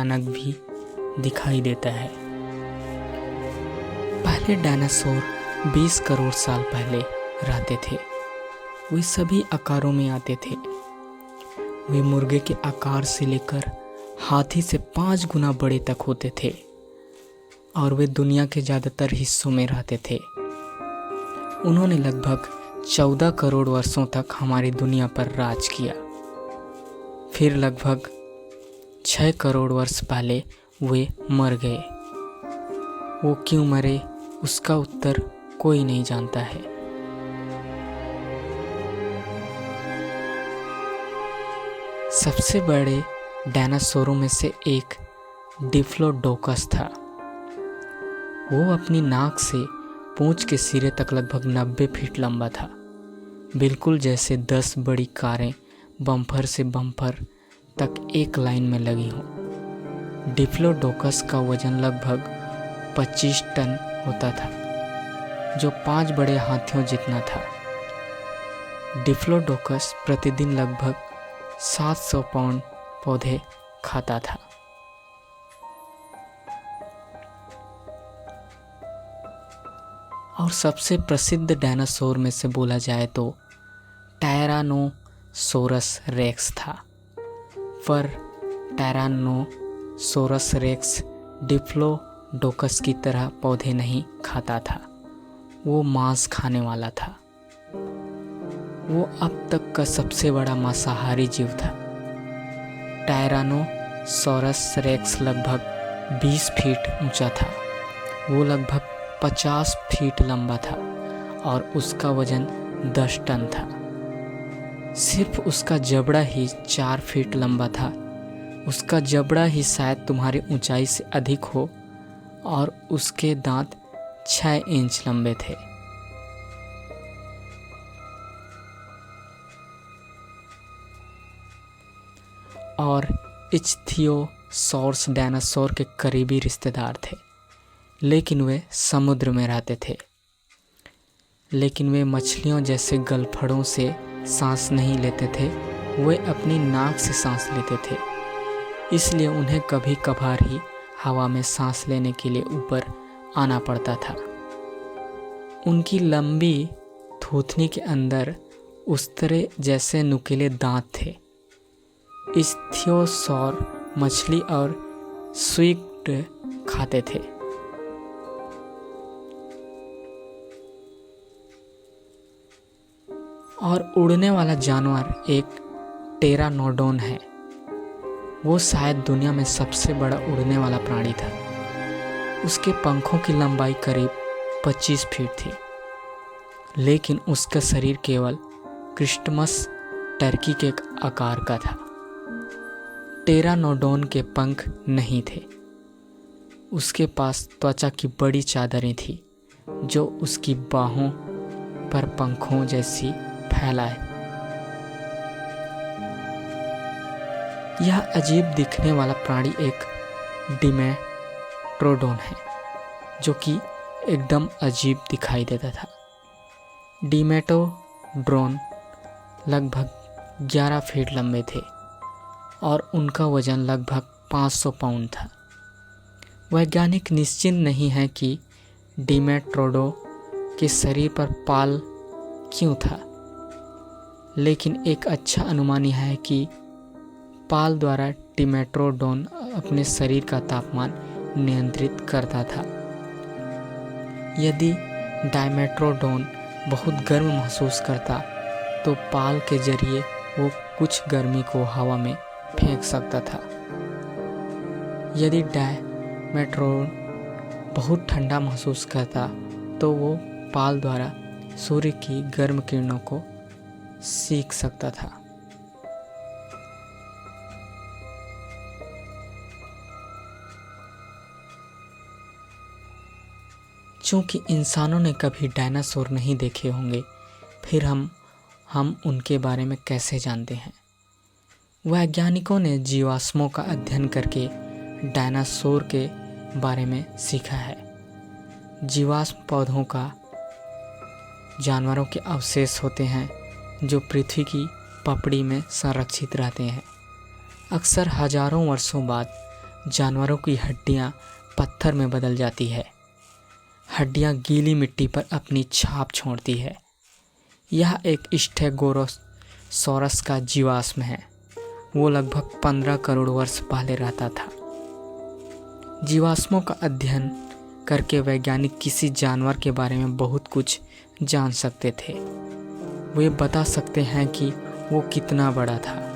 अचानक भी दिखाई देता है। पहले डायनासोर 20 करोड़ साल पहले रहते थे। वे सभी आकारों में आते थे। वे मुर्गे के आकार से लेकर हाथी से 5 गुना बड़े तक होते थे और वे दुनिया के ज़्यादातर हिस्सों में रहते थे। उन्होंने लगभग 14 करोड़ वर्षों तक हमारी दुनिया पर राज किया। फिर लगभग 6 करोड़ वर्ष पहले वे मर गए। वो क्यों मरे, उसका उत्तर कोई नहीं जानता है। सबसे बड़े डायनासोरों में से एक डिप्लोडोकस था। वो अपनी नाक से पूंछ के सिरे तक लगभग 90 फीट लंबा था, बिल्कुल जैसे 10 बड़ी कारें बम्पर से बम्पर तक एक लाइन में लगी हों। डिप्लोडोकस का वजन लगभग 25 टन होता था, जो 5 बड़े हाथियों जितना था। डिप्लोडोकस प्रतिदिन लगभग 700 पाउंड पौधे खाता था। और सबसे प्रसिद्ध डायनासोर में से बोला जाए तो टायरानोसोरस रेक्स था। पर टायरानोसोरस रेक्स डिप्लोडोकस की तरह पौधे नहीं खाता था। वो मांस खाने वाला था। वो अब तक का सबसे बड़ा मांसाहारी जीव था। टायरानोसोरस रेक्स लगभग 20 फीट ऊंचा था। वो लगभग 50 फीट लंबा था और उसका वजन 10 टन था। सिर्फ उसका जबड़ा ही 4 फीट लंबा था। उसका जबड़ा ही शायद तुम्हारी ऊंचाई से अधिक हो और उसके दांत 6 इंच लंबे थे। और इच्थियोसॉर्स डायनासोर के करीबी रिश्तेदार थे, लेकिन वे समुद्र में रहते थे। लेकिन वे मछलियों जैसे गलफड़ों से सांस नहीं लेते थे। वे अपनी नाक से सांस लेते थे, इसलिए उन्हें कभी कभार ही हवा में सांस लेने के लिए ऊपर आना पड़ता था। उनकी लंबी थूथनी के अंदर उस्तरे जैसे नुकीले दांत थे। इच्थियोसॉर मछली और स्क्विड खाते थे। और उड़ने वाला जानवर एक टेरानोडोन है। वो शायद दुनिया में सबसे बड़ा उड़ने वाला प्राणी था। उसके पंखों की लंबाई करीब 25 फीट थी, लेकिन उसका शरीर केवल क्रिस्टमस टर्की के आकार का था। टेरानोडोन के पंख नहीं थे। उसके पास त्वचा की बड़ी चादरें थी, जो उसकी बाहों पर पंखों जैसी फैलाए। यह अजीब दिखने वाला प्राणी एक डिमेट्रोडोन है, जो कि एकदम अजीब दिखाई देता था। डिमेट्रोडोन लगभग 11 फीट लंबे थे और उनका वजन लगभग 500 पाउंड था। वैज्ञानिक निश्चित नहीं है कि डिमेट्रोडो के शरीर पर पाल क्यों था, लेकिन एक अच्छा अनुमान यह है कि पाल द्वारा डिमेट्रोडोन अपने शरीर का तापमान नियंत्रित करता था। यदि डिमेट्रोडोन बहुत गर्म महसूस करता तो पाल के जरिए वो कुछ गर्मी को हवा में फेंक सकता था। यदि डिमेट्रोडोन बहुत ठंडा महसूस करता तो वो पाल द्वारा सूर्य की गर्म किरणों को सीख सकता था। चूंकि इंसानों ने कभी डायनासोर नहीं देखे होंगे, फिर हम उनके बारे में कैसे जानते हैं? वैज्ञानिकों ने जीवाश्मों का अध्ययन करके डायनासोर के बारे में सीखा है। जीवाश्म पौधों का जानवरों के अवशेष होते हैं जो पृथ्वी की पपड़ी में संरक्षित रहते हैं। अक्सर हजारों वर्षों बाद जानवरों की हड्डियां पत्थर में बदल जाती है। हड्डियां गीली मिट्टी पर अपनी छाप छोड़ती है। यह एक स्टेगोसॉरस का जीवाश्म है। वो लगभग 15 करोड़ वर्ष पहले रहता था। जीवाश्मों का अध्ययन करके वैज्ञानिक किसी जानवर के बारे में बहुत कुछ जान सकते थे। वे बता सकते हैं कि वो कितना बड़ा था।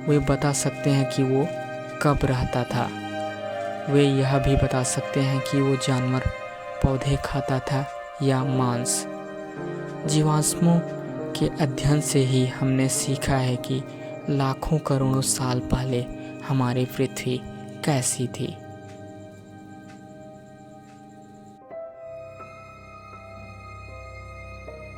वे बता सकते हैं कि वो कब रहता था। वे यह भी बता सकते हैं कि वो जानवर पौधे खाता था या मांस। जीवाश्मों के अध्ययन से ही हमने सीखा है कि लाखों करोड़ों साल पहले हमारी पृथ्वी कैसी थी।